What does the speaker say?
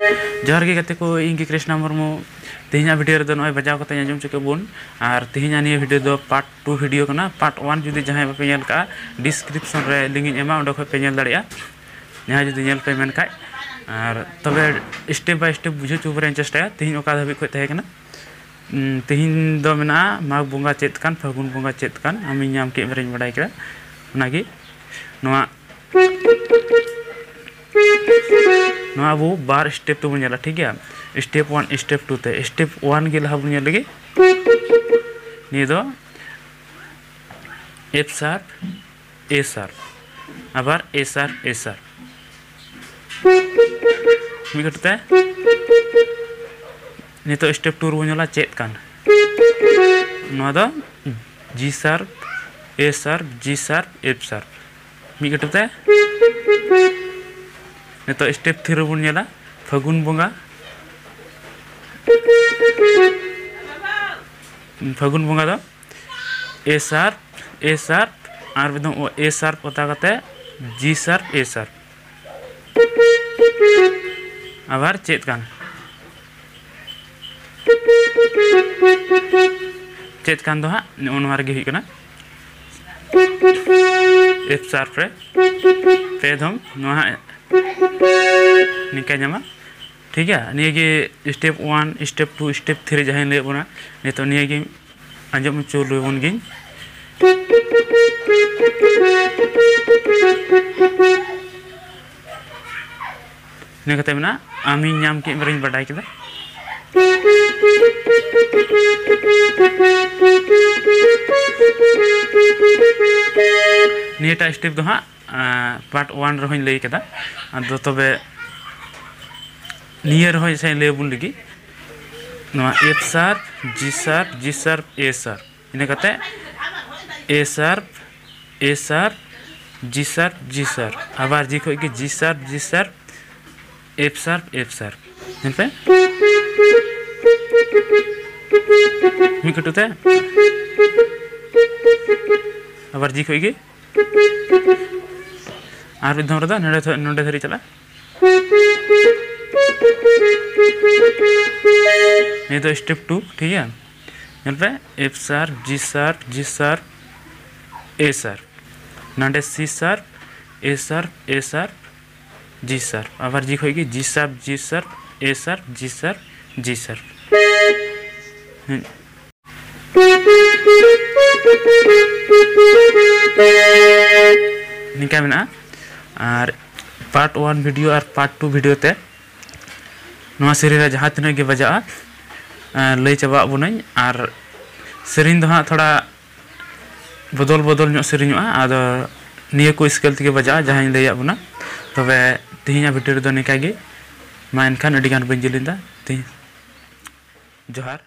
जोहार गे गाते को इंगे कृष्णा मुर्मू तेहिना वीडियो रे दो नय बजाव कते आंजम चके बुन और तेहिना निया वीडियो दो पार्ट 2 वीडियो कना पार्ट 1 जुदी जहां बापे नेल का डिस्क्रिप्शन रे लिंक इन एमा ओंडे ख पे नेल दाड़िया जहां जुदी नेल पे मेन का और तबे स्टेप बाय स्टेप बुझे चुबरे चेष्टा तेहिन ओका धाबि ख तहे कना तेहिन दो मेना माग बोंगा चेत कान फागुन बोंगा चेत कान आमी नाम के मेरेन बडाय करा ओनागी नोआ अब बार स्टेप तो बन ठीक है स्टेप 1 स्टेप 2 ते स्टेप 1 के लहा बन लगे नहीं दो एफ शार्प ए शार्प आबार ए शार्प मी कटते नहीं तो स्टेप 2 बन चेत कान नोआ दो G sharp A sharp G sharp F sharp मी कटते तो स्टेप 3 बन नेला फागुन बोंगा दो ए शार्प और बिदम ए शार्प पता करते जी शार्प ए शार्प आबार चेत कान दो हाँ नोआ रे हुई कना एफ शार्प रे पे धम नोआ निका जामा ठीक है निये स्टेप 1 स्टेप 2 स्टेप 3 जहां ले बना नहीं तो निये आंजम चोल बन गिन ने कते मना आमी नाम के मरिन बडाय केदा नियटा स्टेप दो हाँ पार्ट 1 रही लई केदा आदो तबे नियर हो से ले बुन लगी नोआ F sharp G sharp A sharp इने कते ए शार्प जी शार्प आबार जी खो के जी शार्प एफ शार्प इन पे मी कटुते आबार जी खो के और विधम रे नोडे धरी चला ये तो स्टेप 2 ठीक है यहाँ पे F sharp G sharp A sharp नाडे C sharp A sharp G sharp आबार जी होगी G sharp A sharp G sharp निका मेना और पार्ट 1 वीडियो और पार्ट 2 वीडियो ते नोआ सेरी जहाँ तीन के बजा लई चाबा बुनाई और सेरिन दो हाँ थोड़ा बदल सेरिन आदो निये को स्केल ते बजा जहाँ लैया बुना तबे तेहिना वीडियो दो निका गे मा एनखान अडिगान बन जिलिंदा जोहार।